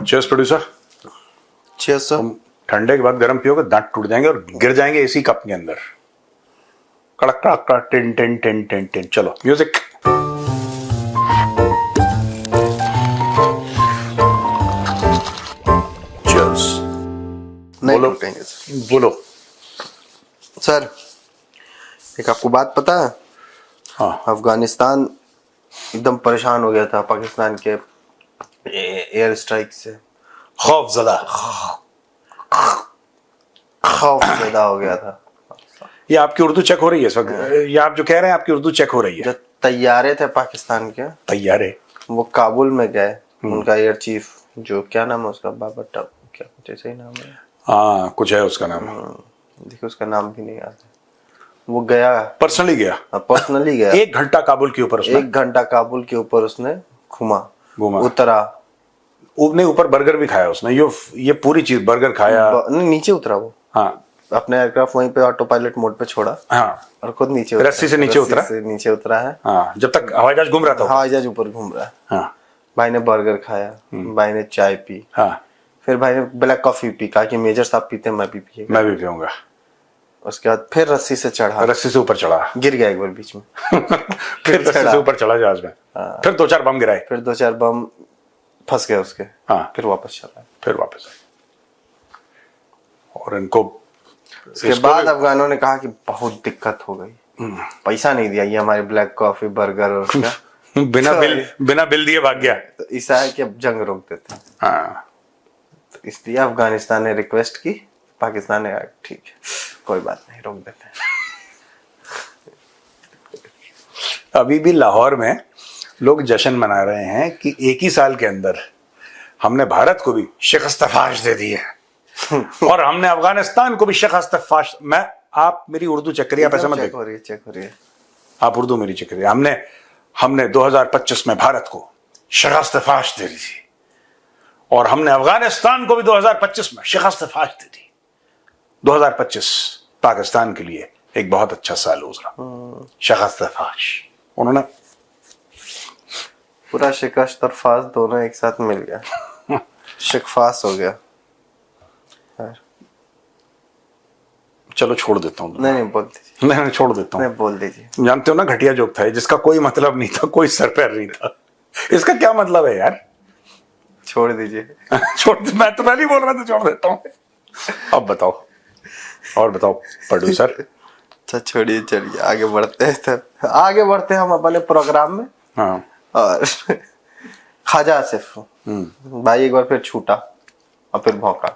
Cheers producer. Cheers sir. तुम ठंडे के बाद गर्म पियोगे दांत टूट जाएंगे और गिर जाएंगे इसी कप के अंदर। कड़क कड़क कड़क tin tin tin tin tin. चलो म्यूजिक। चीयर्स। नहीं बोलो टूटेंगे सर। बोलो। सर एक आपको बात पता है, हाँ अफगानिस्तान एकदम परेशान हो गया था पाकिस्तान के एयर स्ट्राइक से। खौफजदा। खौफजदा हो गया था। ये आपकी उर्दू चेक हो रही है इस वक्त? ये आप जो कह रहे हैं आपकी उर्दू चेक हो रही है? जो तैयारे थे पाकिस्तान के, तैयारे वो काबुल में गए। उनका एयर चीफ जो क्या नाम है उसका, बाबर टब क्या कुछ ऐसा ही नाम है। हाँ कुछ है उसका नाम। देखिए उसका नाम भी नहीं याद है। वो गया, पर्सनली गया। पर्सनली गया। 1 घंटा काबुल के ऊपर उसने 1 घंटा काबुल के ऊपर उसने घूमा, उतरा। नहीं ऊपर बर्गर भी खाया उसने। ये पूरी चीज बर्गर खाया। नहीं नीचे उतरा वो। हाँ अपने एयरक्राफ्ट वहीं पे ऑटो पायलट मोड पे छोड़ा। हाँ और खुद नीचे उतरा। रस्सी से नीचे उतरा। रस्सी से नीचे उतरा है। हाँ जब तक हवाई जहाज घूम रहा था। हवाई जहाज ऊपर घूम रहा है। हाँ भाई ने बर्गर खाया, भाई ने चाय पी। हाँ फिर भाई ने ब्लैक कॉफी पी, कहा कि मेजर साहब पीते मैं भी पिएगा। मैं भी पीऊंगा। उसके बाद फिर रस्सी से चढ़ा, रस्सी से ऊपर चढ़ा। गिर गया एक बार बीच में। फिर रस्सी से ऊपर चढ़ा जहाज में। फिर 2-4 बम गिराए। फिर 2-4 बम फंस गए उसके। हाँ फिर वापस चला। फिर वापस आए और इनको उसके बाद अफगानों ने कहा कि बहुत दिक्कत हो गई, पैसा नहीं दिया, ये हमारे ब्लैक कॉफी बर्गर और उसका बिना बिल दिए भाग गया। तो ऐसा है कि अब जंग रोक देते। हाँ तो इसलिए अफगानिस्तान ने रिक्वेस्ट की, पाकिस्तान ने कहा ठीक है कोई बात नहीं रोक देते हैं। अभी भी लाहौर में लोग जश्न मना रहे हैं कि एक ही साल के अंदर हमने भारत को भी शिकस्त फाश दे दी है और हमने अफगानिस्तान को भी शिकस्त फाश। आप मेरी उर्दू चेक करिए, आप ऐसे मत देखो। चेक हो रही है। आप उर्दू मेरी चेक करिए। हमने 2025 में भारत को शिकस्त फाश दे दी थी और हमने अफगानिस्तान को भी 2025 में शिकस्त फाश दे दी। 2025 पाकिस्तान के लिए एक बहुत अच्छा साल गुजरा। शिकस्त फाश उन्होंने पूरा शिकस्त और फास दोनों एक साथ मिल गया। शिकफास हो गया। चलो छोड़ देता हूँ। नहीं बोल दीजिए। नहीं छोड़ देता हूँ। नहीं बोल दीजिए। जानते हो ना घटिया जोक था जिसका कोई मतलब नहीं था, कोई सर पैर नहीं था। इसका क्या मतलब है यार? छोड़ दीजिए। छोड़। मैं तो पहले ही बोल रहा था छोड़ देता हूँ। अब बताओ और बताओ प्रोड्यूसर। अच्छा छोड़िए, चलिए आगे बढ़ते हैं। आगे बढ़ते हैं हम अपने प्रोग्राम में। हाँ और ख्वाजा आसिफ भाई एक बार फिर छूटा और फिर भौंका,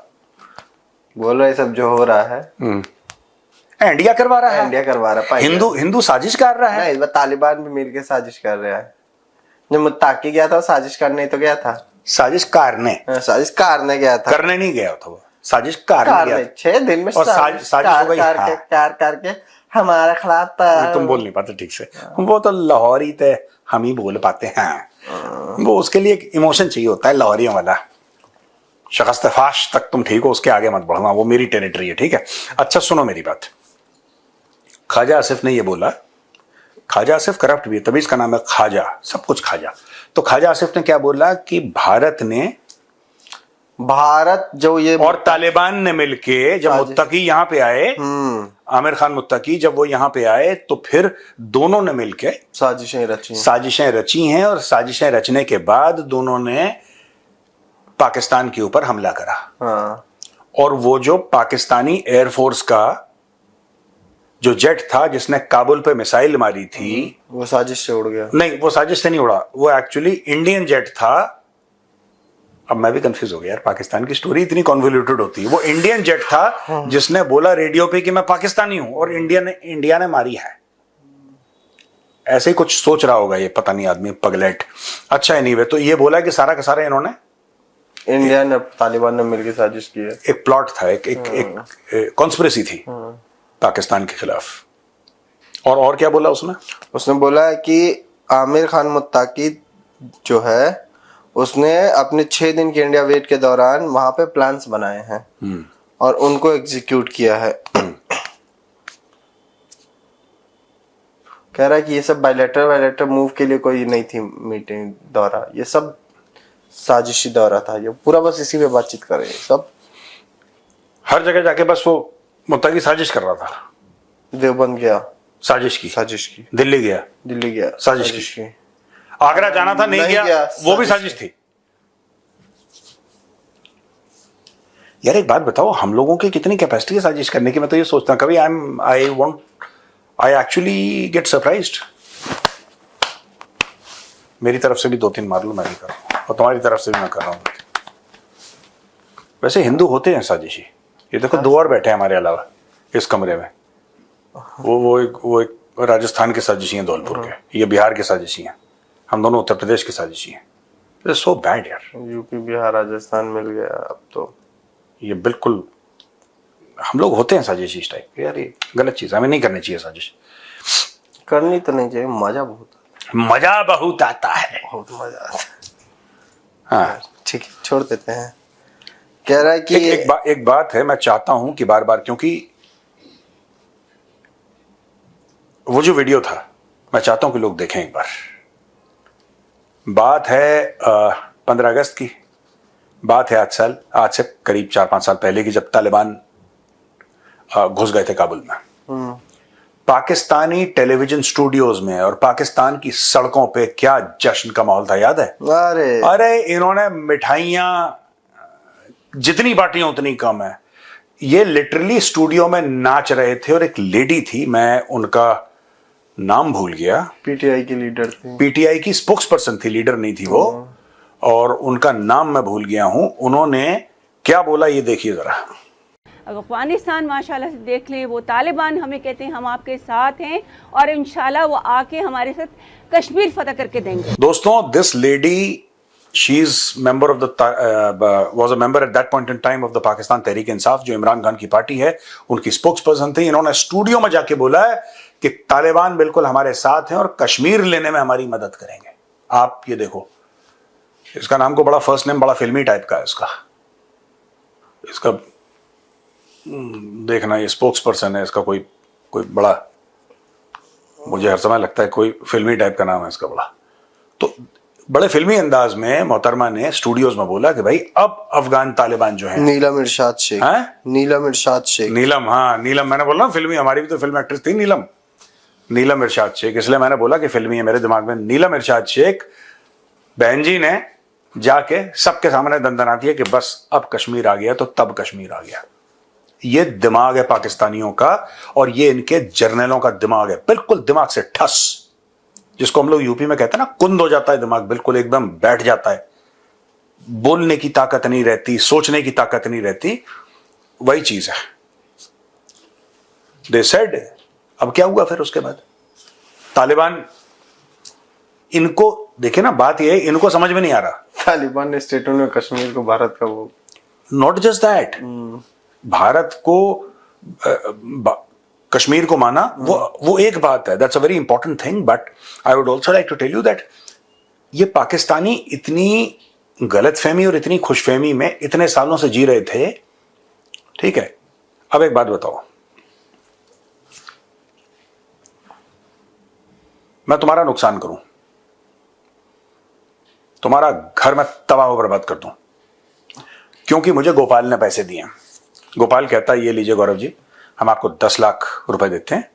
बोल रहे सब जो हो रहा है इंडिया करवा रहा है। इंडिया करवा रहा है। हिंदू साजिश कर रहा है। नहीं, इस बार तालिबान भी मिलकर साजिश कर रहा है। जब मुत्ताकी गया था साजिश करने तो गया था। साजिश करने गया था, करने नहीं गया था वो। साजिश करने गया था। 6 दिन में और साजिश हो गई। करके हमारे खिलाफ। तुम बोल नहीं पाते ठीक से। वो तो लाहौरी थे, हम ही बोल पाते हैं। वो उसके लिए एक इमोशन चाहिए होता है लाहौरियों वाला। शिकस्त फाश तक तुम ठीक हो, उसके आगे मत बढ़ना, वो मेरी टेरिटरी है। ठीक है। अच्छा सुनो मेरी बात। ख्वाजा आसिफ ने ये बोला, ख्वाजा आसिफ करप्ट भी है तभी इसका नाम है ख्वाजा, सब कुछ ख्वाजा। तो ख्वाजा आसिफ ने क्या बोला कि भारत जो ये और तालिबान ने मिलके जब मुत्तकी यहाँ पे आए, आमिर खान मुत्तकी जब वो यहाँ पे आए तो फिर दोनों ने मिलके साजिशें रची हैं और साजिशें रचने के बाद दोनों ने पाकिस्तान के ऊपर हमला करा। हाँ। और वो जो पाकिस्तानी एयरफोर्स का जो जेट था जिसने काबुल पे मिसाइल मारी थी, वो साजिश से उड़ गया। नहीं वो साजिश से नहीं उड़ा, वो एक्चुअली इंडियन जेट था। अब मैं भी कंफ्यूज हो गया यार, पाकिस्तान की स्टोरी इतनी कॉन्वोल्यूटेड होती है। वो इंडियन जेट था जिसने बोला रेडियो पे कि मैं पाकिस्तानी हूं और इंडिया ने मारी है। ऐसे ही कुछ सोच रहा होगा ये, पता नहीं आदमी पगलेट। अच्छा एनीवे, तो ये बोला कि सारा का सारा इन्होंने इंडिया ने तालिबान ने मिलकर साजिश की है। एक प्लॉट था, एक कॉन्स्पिरेसी थी पाकिस्तान के खिलाफ। और क्या बोला उसने बोला कि आमिर खान मुत्ताकी जो है उसने अपने 6 दिन के इंडिया वेट के दौरान वहां पे प्लान्स बनाए हैं और उनको एग्जीक्यूट किया है। कह रहा है कि ये सब बायलैटरल मूव के लिए कोई नहीं थी मीटिंग दौरा, ये सब साजिशी दौरा था ये पूरा, बस इसी पे बातचीत कर रहे हैं सब। हर जगह जाके बस वो मुत्ता की साजिश कर रहा था। देवबंद गया, साजिश की। साजिश की। दिल्ली गया, दिल्ली गया, साजिश की। आगरा जाना था, नहीं गया, वो भी साजिश थी। यार एक बात बताओ, हम लोगों की कितनी कैपेसिटी है साजिश करने की? मैं तो ये सोचता हूँ कभी आई एक्चुअली गेट सरप्राइज्ड। मेरी तरफ से भी 2-3 मार लो, मैं भी कर रहा हूँ, और तुम्हारी तरफ से भी मैं कर रहा हूँ। वैसे हिंदू होते हैं साजिशी। ये देखो 2 और बैठे हैं हमारे अलावा इस कमरे में। वो एक राजस्थान के साजिशी हैं, धौलपुर के। ये बिहार के साजिशी हैं। हम दोनों उत्तर प्रदेश के साजिशी हैं। सो बैड यार। यूपी बिहार राजस्थान मिल गया अब तो। ये बिल्कुल हम लोग होते हैं साजिशी इस टाइप। यार ये गलत चीज, हमें नहीं करनी चाहिए साजिश। करनी तो नहीं चाहिए, मजा बहुत मजा बहुत आता है, बहुत मजा आता है। हाँ ठीक है, छोड़ देते हैं। कह रहा है कि एक बात है, मैं चाहता हूं कि बार बार, क्योंकि वो जो वीडियो था मैं चाहता हूं कि लोग देखें एक बार। बात है 15 अगस्त की, बात है आज से करीब 4-5 साल पहले की, जब तालिबान घुस गए थे काबुल में। पाकिस्तानी टेलीविजन स्टूडियोज में और पाकिस्तान की सड़कों पे क्या जश्न का माहौल था, याद है? अरे इन्होंने मिठाइयां जितनी बांटी उतनी कम है। ये लिटरली स्टूडियो में नाच रहे थे, और एक लेडी थी, मैं उनका नाम भूल गया, पीटीआई की लीडर थी, पीटीआई की स्पोक्स पर्सन थी, लीडर नहीं थी वो, और उनका नाम मैं भूल गया हूं। उन्होंने क्या बोला ये देखिए जरा। अफगानिस्तान माशाल्लाह से देख लें, वो तालिबान हमें कहते हैं हम आपके साथ हैं, और इंशाल्लाह वो आके हमारे साथ कश्मीर फतह करके देंगे। दोस्तों, this lady, she is member of the was a member at that point in time of the Pakistan Tehreek Insaf, जो इमरान खान की पार्टी है, उनकी स्पोक्स पर्सन थी। इन्होंने स्टूडियो में जाके बोला है कि तालिबान बिल्कुल हमारे साथ हैं और कश्मीर लेने में हमारी मदद करेंगे। आप ये देखो, इसका नाम को बड़ा फर्स्ट नेम बड़ा फिल्मी टाइप का है इसका देखना, ये स्पोक्स पर्सन है इसका, कोई बड़ा, मुझे हर समय लगता है कोई फिल्मी टाइप का नाम है इसका बड़ा। तो बड़े फिल्मी अंदाज में मोहतरमा ने स्टूडियोज में बोला कि भाई अब अफगान तालिबान जो है, नीलम इरशाद शेख, नीलम इरशाद शेख, नीलम, हाँ नीलम, मैंने बोला ना फिल्मी, हमारी भी तो फिल्म एक्ट्रेस थी नीलम इरशाद शेख, इसलिए मैंने बोला कि फिल्मी है मेरे दिमाग में। नीलम इरशाद शेख बहन जी ने जाके सबके सामने दंदनाती है कि बस अब कश्मीर आ गया, तो तब कश्मीर आ गया। ये दिमाग है पाकिस्तानियों का, और ये इनके जर्नलों का दिमाग है, बिल्कुल दिमाग से ठस, जिसको हम लोग यूपी में कहते हैं ना, कुंद हो जाता है दिमाग, बिल्कुल एकदम बैठ जाता है, बोलने की ताकत नहीं रहती, सोचने की ताकत नहीं रहती, वही चीज है। दे सेड, अब क्या हुआ फिर उसके बाद? तालिबान, इनको देखे ना, बात यह है, इनको समझ में नहीं आ रहा। तालिबान ने स्टेटों में कश्मीर को भारत का वो, नॉट जस्ट दैट, भारत को कश्मीर को माना, वो एक बात है, that's a very important thing, but I would also like to tell you that ये पाकिस्तानी इतनी गलतफहमी और इतनी खुशफहमी में इतने सालों से जी रहे थे। ठीक है, अब एक बात बताओ, मैं तुम्हारा नुकसान करूं, तुम्हारा घर में तबाह बर्बाद कर दूं, क्योंकि मुझे गोपाल ने पैसे दिए। गोपाल कहता है ये लीजिए गौरव जी, हम आपको 10 लाख रुपए देते हैं,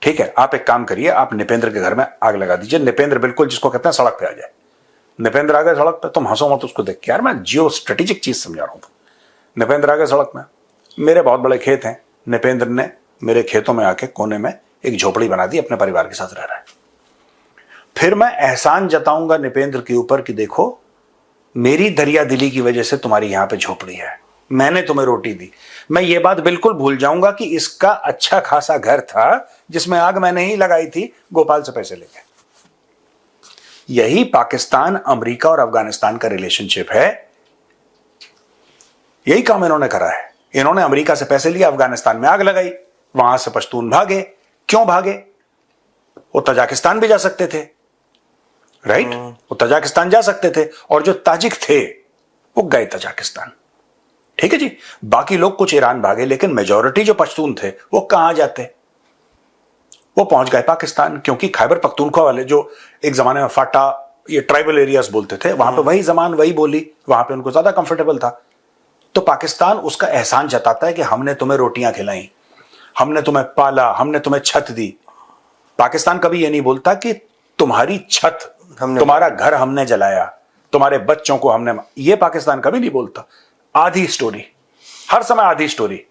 ठीक है, आप एक काम करिए, आप निपेंद्र के घर में आग लगा दीजिए। निपेंद्र बिल्कुल जिसको कहते हैं सड़क पे आ जाए। निपेंद्र आ गए सड़क पे, तुम हंसो मत उसको देख के, यार मैं जियो स्ट्रेटेजिक चीज समझा रहा हूं। निपेंद्र आ गए सड़क में, मेरे बहुत बड़े खेत हैं, निपेंद्र ने मेरे खेतों में आके कोने में एक झोपड़ी बना दी, अपने परिवार के साथ रह रहा है। फिर मैं एहसान जताऊंगा निपेंद्र के ऊपर कि देखो मेरी दरिया दिली की वजह से तुम्हारी यहां पे झोपड़ी है, मैंने तुम्हें रोटी दी। मैं ये बात बिल्कुल भूल जाऊंगा कि इसका अच्छा खासा घर था जिसमें आग मैंने ही लगाई थी गोपाल से पैसे लेके। यही पाकिस्तान, अमेरिका और अफगानिस्तान का रिलेशनशिप है। यही काम इन्होंने करा है। इन्होंने अमेरिका से पैसे लिए, अफगानिस्तान में आग लगाई, वहां से पश्तून भागे। क्यों भागे? वो तजाकिस्तान भी जा सकते थे, राइट? वो तजाकिस्तान जा सकते थे, और जो ताजिक थे वो गए तजाकिस्तान, ठीक है जी। बाकी लोग कुछ ईरान भागे, लेकिन मेजॉरिटी जो पश्तून थे वो कहां जाते? वो पहुंच गए पाकिस्तान, क्योंकि खैबर पख्तूनख्वा वाले जो एक जमाने में फाटा ये ट्राइबल एरियाज बोलते थे, वहां पे वही जबान वही बोली, वहां पे उनको ज्यादा कंफर्टेबल था। तो पाकिस्तान उसका एहसान जताता है कि हमने तुम्हें रोटियां खिलाई, हमने तुम्हें पाला, हमने तुम्हें छत दी। पाकिस्तान कभी ये नहीं बोलता कि तुम्हारी छत, तुम्हारा घर हमने जलाया, तुम्हारे बच्चों को हमने, ये पाकिस्तान कभी नहीं बोलता। आधी स्टोरी, हर समय आधी स्टोरी।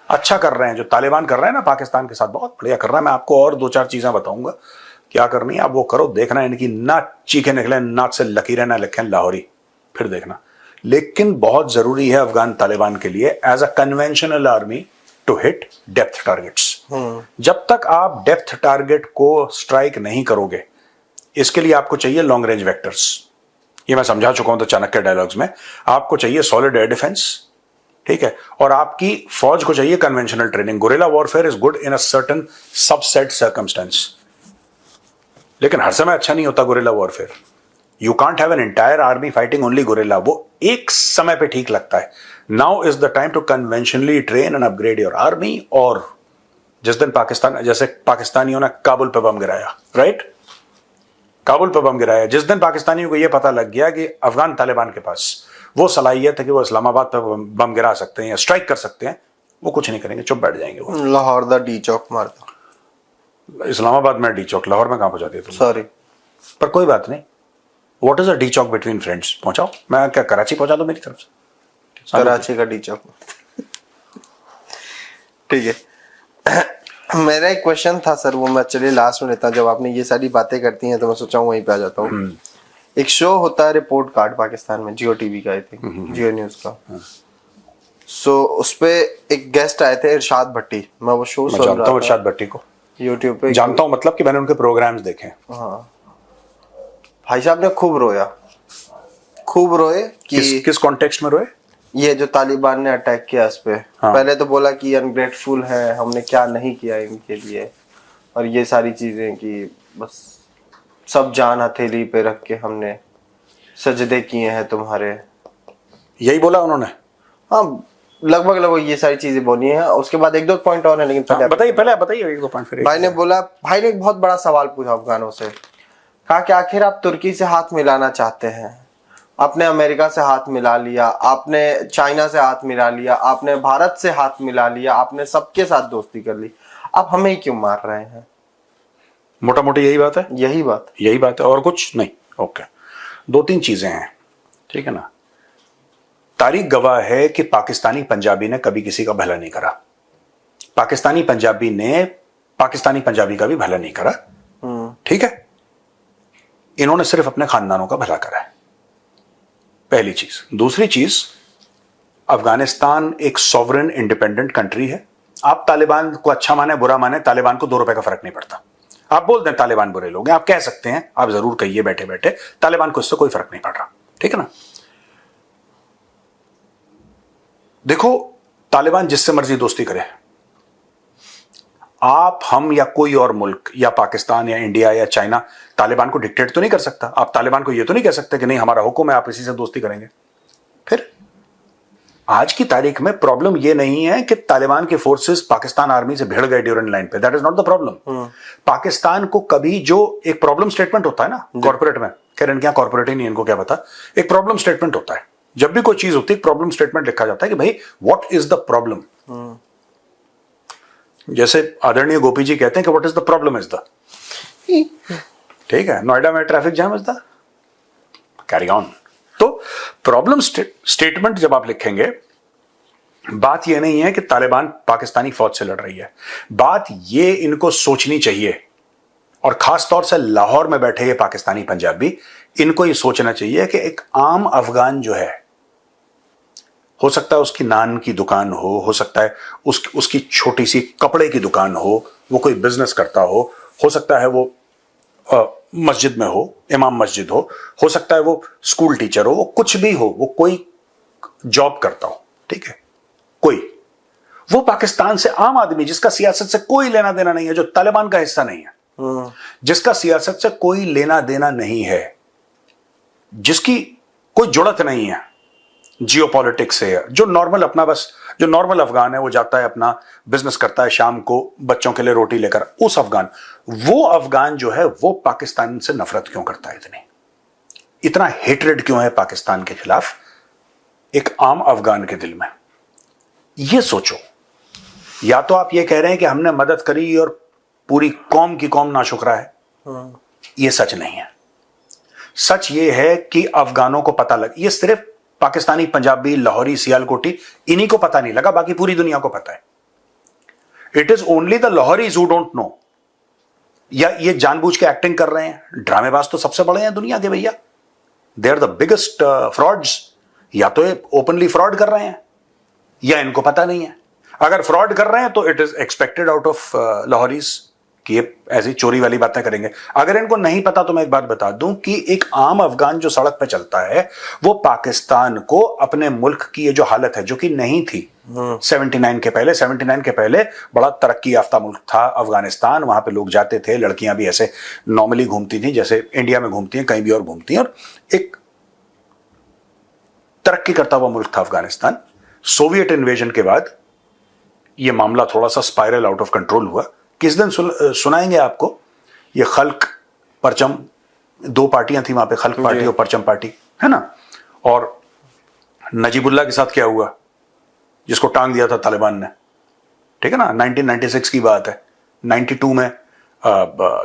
अच्छा कर रहे हैं जो तालिबान कर रहे हैं ना पाकिस्तान के साथ, बहुत बढ़िया कर रहा है। मैं आपको और 2-4 चीजें बताऊंगा क्या करनी है, आप वो करो, देखना इनकी ना चीखें निकले, नाक से लकीरें ना लिखें लाहौरी, फिर देखना। लेकिन बहुत जरूरी है अफगान तालिबान के लिए as a conventional army to hit depth targets. जब तक आप डेप्थ टारगेट को स्ट्राइक नहीं करोगे, इसके लिए आपको चाहिए लॉन्ग रेंज वेक्टर्स। ये मैं समझा चुका हूं तो चाणक्य डायलॉग्स में। आपको चाहिए सॉलिड एयर डिफेंस, ठीक है, और आपकी फौज को चाहिए conventional training. Guerrilla warfare is good in a certain subset circumstance, लेकिन हर समय अच्छा नहीं होता guerrilla warfare. You can't have an entire army fighting only guerrilla, वो एक समय पे ठीक लगता है। Now is the time to conventionally train and upgrade your army. और जिस दिन पाकिस्तान, जैसे पाकिस्तानियों ने काबुल पे बम गिराया, राइट, काबुल पे बम गिराया, जिस दिन पाकिस्तानियों को यह पता लग गया कि अफगान तालिबान के पास वो सलाहियत है कि वो इस्लामाबाद पे बम गिरा सकते हैं या स्ट्राइक कर सकते हैं, वो कुछ नहीं करेंगे, चुप बैठ जाएंगे। वो लाहौर दा डी चौक मार दो। इस्लामाबाद में डी चौक, लाहौर में कहां पहुंचा दिया तुम? सॉरी, पर कोई बात नहीं। What is a D Chowk between friends? पहुंचाओ, मैं क्या कराची पहुंचा दो मेरी तरफ से? कराची का डी चौक। ठीक है। मेरा एक क्वेश्चन था सर, वो मैं चलिए लास्ट में लेता हूँ। जब आपने ये सारी बातें करती हैं तो मैं सोचा हूँ वहीं पे आ जाता हूँ। एक शो होता है रिपोर्ट कार्ड पाकिस्तान में, जियो टीवी का, आई थिंक जियो न्यूज का। सो उसपे एक गेस्ट आए थे, इरशाद भट्टी। मैं वो शो सुन रहा था, इरशाद भट्टी को यूट्यूब पे जानता हूँ, मतलब कि मैंने उनके प्रोग्राम्स देखे। हाँ, भाई साहब ने खूब रोया, खूब रोए कि किस कॉन्टेक्स्ट में रोए? ये जो तालिबान ने अटैक किया इस पे। हाँ। पहले तो बोला कि अनग्रेटफुल है, हमने क्या नहीं किया इनके लिए, और ये सारी चीजें कि बस सब जान हथेली पे रख के हमने सजदे किए हैं तुम्हारे। यही बोला उन्होंने? हाँ, लगभग ये सारी चीजें बोली हैं। उसके बाद 1-2 पॉइंट और है, लेकिन बताइए, पहले बताइए 1-2 पॉइंट। फिर भाई ने एक बहुत बड़ा सवाल पूछा अफगानों से। कहा कि आखिर आप तुर्की से हाथ मिलाना चाहते हैं, आपने अमेरिका से हाथ मिला लिया, आपने चाइना से हाथ मिला लिया, आपने भारत से हाथ मिला लिया, आपने सबके साथ दोस्ती कर ली, आप हमें ही क्यों मार रहे हैं? मोटा मोटी यही बात है, यही बात है, और कुछ नहीं। ओके, 2-3 चीजें हैं, ठीक है ना। तारीख गवाह है कि पाकिस्तानी पंजाबी ने कभी किसी का भला नहीं करा। पाकिस्तानी पंजाबी ने पाकिस्तानी पंजाबी का भी भला नहीं करा, ठीक है। इन्होंने सिर्फ अपने खानदानों का भला करा है, पहली चीज। दूसरी चीज, अफगानिस्तान एक सॉवरेन इंडिपेंडेंट कंट्री है। आप तालिबान को अच्छा माने बुरा माने, तालिबान को 2 रुपए का फर्क नहीं पड़ता। आप बोल दें तालिबान बुरे लोग हैं, आप कह सकते हैं, आप जरूर कहिए बैठे बैठे, तालिबान को इससे कोई फर्क नहीं पड़ रहा, ठीक है ना। देखो, तालिबान जिससे मर्जी दोस्ती करे, आप, हम या कोई और मुल्क या पाकिस्तान या इंडिया या चाइना तालिबान को डिक्टेट तो नहीं कर सकता। आप तालिबान को यह तो नहीं कह सकते कि नहीं हमारा हुक्म है, आप इसी से दोस्ती करेंगे। फिर आज की तारीख में प्रॉब्लम यह नहीं है कि तालिबान के फोर्सेस पाकिस्तान आर्मी से भिड़ गए ड्यूरिंग लाइन पे, that is not the problem. Pakistan को कभी जो एक प्रॉब्लम स्टेटमेंट होता है ना कॉर्पोरेट में, खैर इनके यहाँ कॉर्पोरेट ही नहीं, इनको क्या पता, एक प्रॉब्लम स्टेटमेंट होता है। जब भी कोई चीज होती है प्रॉब्लम स्टेटमेंट लिखा जाता है कि भाई व्हाट इज द प्रॉब्लम। जैसे आदरणीय गोपी जी कहते हैं कि what is the problem is the, ठीक है, नोएडा में traffic jam is the, carry on. तो प्रॉब्लम स्टेटमेंट जब आप लिखेंगे, बात यह नहीं है कि तालिबान पाकिस्तानी फौज से लड़ रही है, बात ये इनको सोचनी चाहिए, और खास तौर से लाहौर में बैठे ये पाकिस्तानी पंजाबी, इनको ये सोचना चाहिए कि एक आम अफगान जो है, हो सकता है उसकी नान की दुकान हो सकता है उसकी छोटी सी कपड़े की दुकान हो, वो कोई बिजनेस करता हो सकता है वो मस्जिद में हो, इमाम मस्जिद हो सकता है वो स्कूल टीचर हो, वो कुछ भी हो, वो कोई जॉब करता हो, ठीक है, कोई, वो पाकिस्तान से आम आदमी जिसका सियासत से कोई लेना देना नहीं है, जो तालिबान का हिस्सा नहीं है, जिसका सियासत से कोई लेना देना नहीं है, जिसकी कोई जुड़त नहीं है जियो पॉलिटिक्स से, जो नॉर्मल अपना बस, जो नॉर्मल अफगान है, वो जाता है अपना बिजनेस करता है, शाम को बच्चों के लिए रोटी लेकर, उस अफगान, वो अफगान जो है वो पाकिस्तान से नफरत क्यों करता है इतनी? इतना हेट्रेड क्यों है पाकिस्तान के खिलाफ एक आम अफगान के दिल में? ये सोचो। या तो आप ये कह रहे हैं कि हमने मदद करी और पूरी कौम की कौम नाशुक्रा है, ये सच नहीं है। सच ये है कि अफगानों को पता लग, ये सिर्फ पाकिस्तानी, पंजाबी, लाहौरी, सियालकोटी इन्हीं को पता नहीं लगा, बाकी पूरी दुनिया को पता है। It is only the Lahoris who don't know. या ये जानबूझ के एक्टिंग कर रहे हैं? ड्रामेबाज तो सबसे बड़े हैं दुनिया के भैया, they are the biggest frauds. या तो ये ओपनली फ्रॉड कर रहे हैं या इनको पता नहीं है। अगर फ्रॉड कर रहे हैं तो it is expected out of Lahoris कि ये ऐसी चोरी वाली बातें करेंगे। अगर इनको नहीं पता तो मैं एक बात बता दूं कि एक आम अफगान जो सड़क पे चलता है वो पाकिस्तान को, अपने मुल्क की ये जो हालत है जो कि नहीं थी 79 के पहले बड़ा तरक्की याफ्ता मुल्क था अफगानिस्तान। वहां पे लोग जाते थे, लड़कियां भी ऐसे नॉर्मली घूमती थी जैसे इंडिया में घूमती हैं, कहीं भी और घूमती हैं, और एक तरक्की करता हुआ मुल्क था अफगानिस्तान। सोवियत इन्वेजन के बाद ये मामला थोड़ा सा स्पाइरल आउट ऑफ कंट्रोल हुआ। किस दिन सुनाएंगे आपको ये खल्क परचम, दो पार्टियां थी वहां पे, खल्क पार्टी और परचम पार्टी, है ना। और नजीबुल्लाह के साथ क्या हुआ, जिसको टांग दिया था तालिबान ने, ठीक है ना। 1996 की बात है। 92 में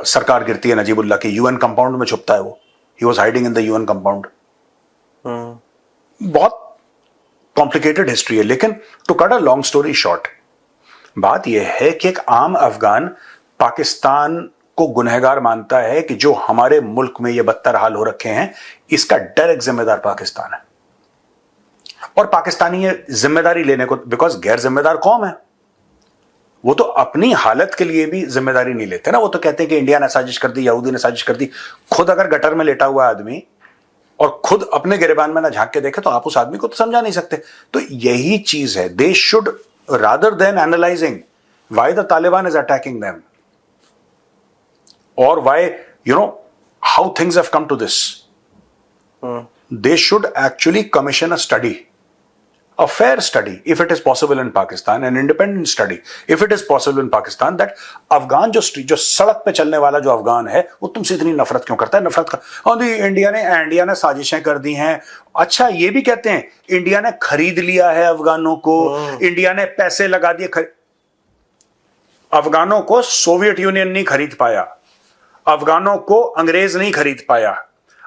सरकार गिरती है नजीबुल्लाह की, यूएन कंपाउंड में छुपता है वो। He was hiding in the UN compound. बहुत कॉम्प्लिकेटेड हिस्ट्री है, लेकिन to cut a long story short, बात यह है कि एक आम अफगान पाकिस्तान को गुनहगार मानता है कि जो हमारे मुल्क में ये बदतर हाल हो रखे हैं इसका डायरेक्ट जिम्मेदार पाकिस्तान है। और पाकिस्तानी ये जिम्मेदारी लेने को, बिकॉज गैर जिम्मेदार कौम है, वो तो अपनी हालत के लिए भी जिम्मेदारी नहीं लेते ना। वो तो कहते हैं कि इंडिया ने साजिश कर दी, यहूदी ने साजिश कर दी। खुद अगर गटर में लेटा हुआ आदमी और खुद अपने गिरेबान में ना झांक के देखे तो आप उस आदमी को तो समझा नहीं सकते। तो यही चीज है, they should rather than analyzing why the Taliban is attacking them or why, you know, how things have come to this, they should actually commission a study, a fair study, if it is possible in Pakistan, an independent study, if it is possible in Pakistan, that Afghan जो सड़क पे चलने वाला जो अफगान है वो तुमसे इतनी नफरत क्यों करता है। नफरत का, और इंडिया ने साजिशें कर दी हैं। अच्छा, ये भी कहते हैं इंडिया ने खरीद लिया है अफगानों को, इंडिया ने पैसे लगा दिए। अफगानों को सोवियत यूनियन नहीं खरीद पाया, अफगानों को अंग्रेज नहीं खरीद पाया,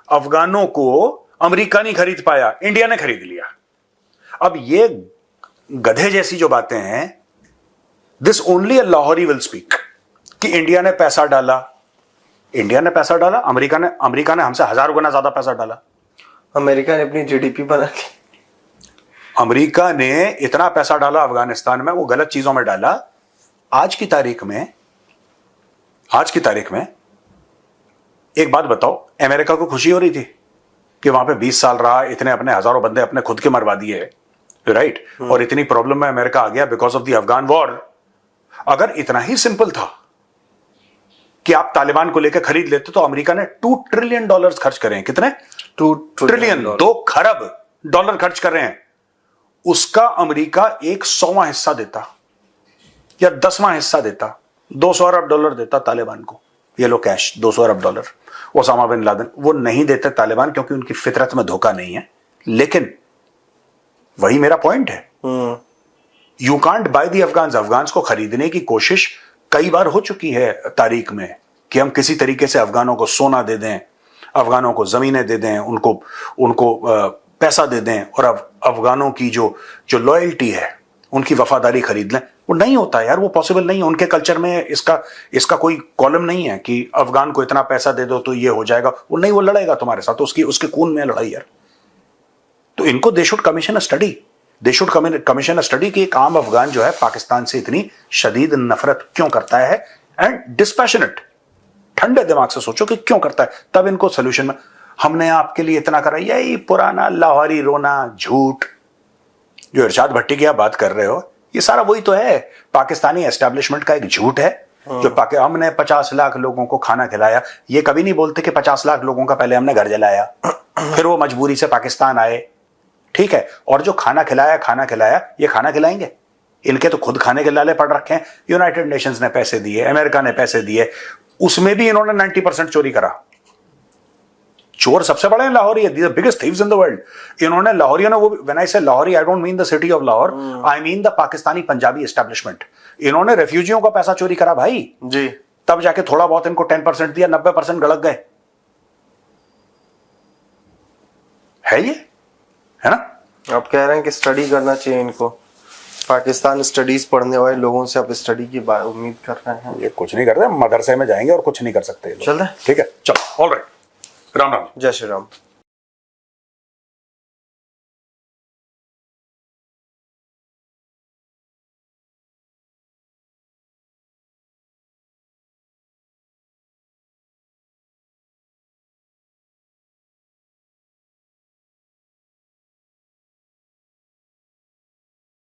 अफगानों को अमेरिका नहीं खरीद पाया, इंडिया ने खरीद लिया। अब ये गधे जैसी जो बातें हैं, this only a Lahori will speak कि इंडिया ने पैसा डाला, अमेरिका ने हमसे 1000 गुना ज्यादा पैसा डाला। अमेरिका ने अपनी जीडीपी बना ली। अमेरिका ने इतना पैसा डाला अफगानिस्तान में, वो गलत चीजों में डाला। आज की तारीख में एक बात बताओ, अमेरिका को खुशी हो रही थी कि वहां पे 20 साल रहा, इतने अपने हजारों बंदे अपने खुद के मरवा दिए, राइट, और इतनी प्रॉब्लम में अमेरिका आ गया because of the Afghan war. अगर इतना ही सिंपल था कि आप तालिबान को लेकर खरीद लेते तो अमेरिका ने $2 ट्रिलियन खर्च करे हैं। कितने? 2 ट्रिलियन, 2 खरब डॉलर खर्च कर रहे हैं। उसका अमेरिका 1/100वां हिस्सा देता या 10वां हिस्सा देता, $200 अरब देता तालिबान को। ये लो कैश, $200 अरब। ओसामा बिन लादेन वो नहीं देते तालिबान क्योंकि उनकी फितरत में धोखा नहीं है। लेकिन वही मेरा पॉइंट है, you can't by the Afghans को खरीदने की कोशिश कई बार हो चुकी है तारीख में कि हम किसी तरीके से अफगानों को सोना दे दें, अफगानों को जमीनें दे दें, उनको पैसा दे दें और अफगानों की जो लॉयल्टी है, उनकी वफादारी खरीद लें। वो नहीं होता यार, वो पॉसिबल नहीं है। उनके कल्चर में इसका कोई कॉलम नहीं है कि अफगान को इतना पैसा दे दो तो ये हो जाएगा। वो नहीं, वो लड़ेगा तुम्हारे साथ, उसके खून में लड़ाई यार। तो इनको they should commission a study कि एक आम अफगान जो है पाकिस्तान से इतनी शदीद नफरत क्यों करता है, एंड डिस्पैशनेट, ठंडे दिमाग से सोचो कि क्यों करता है, तब इनको सोल्यूशन में हमने आपके लिए इतना करा। यही पुराना लाहौरी रोना, झूठ, जो इरशाद भट्टी की आप बात कर रहे हो, ये सारा वही तो है। पाकिस्तानी एस्टेब्लिशमेंट का एक झूठ है जो हमने 50 लाख लोगों को खाना खिलाया। ये कभी नहीं बोलते कि 50 लाख लोगों का पहले हमने घर जलाया, फिर वो मजबूरी से पाकिस्तान आए, ठीक है। और जो खाना खिलाया ये खाना खिलाएंगे, इनके तो खुद खाने के लाले पड़ रखे हैं। यूनाइटेड नेशंस ने पैसे दिए, अमेरिका ने पैसे दिए, उसमें भी इन्होंने 90% चोरी करा। चोर सबसे बड़े हैं लाहौरी, है the biggest thieves in the world. इन्होंने लाहौरियों ने वो, व्हेन आई से Lahori I don't mean the city of Lahore, I mean the Pakistani Punjabi establishment. इन्होंने रेफ्यूजियों का पैसा चोरी करा भाई जी, तब जाके थोड़ा बहुत इनको 10% दिया, 90% गलत गए। है ये, है ना? आप कह रहे हैं कि स्टडी करना चाहिए इनको, पाकिस्तान स्टडीज पढ़ने वाले लोगों से आप स्टडी की उम्मीद कर रहे हैं? ये कुछ नहीं करते, मदरसे में जाएंगे और कुछ नहीं कर सकते ये लोग। चल रहे, ठीक है, चलो, ऑल राइट, राम राम। जय श्री राम।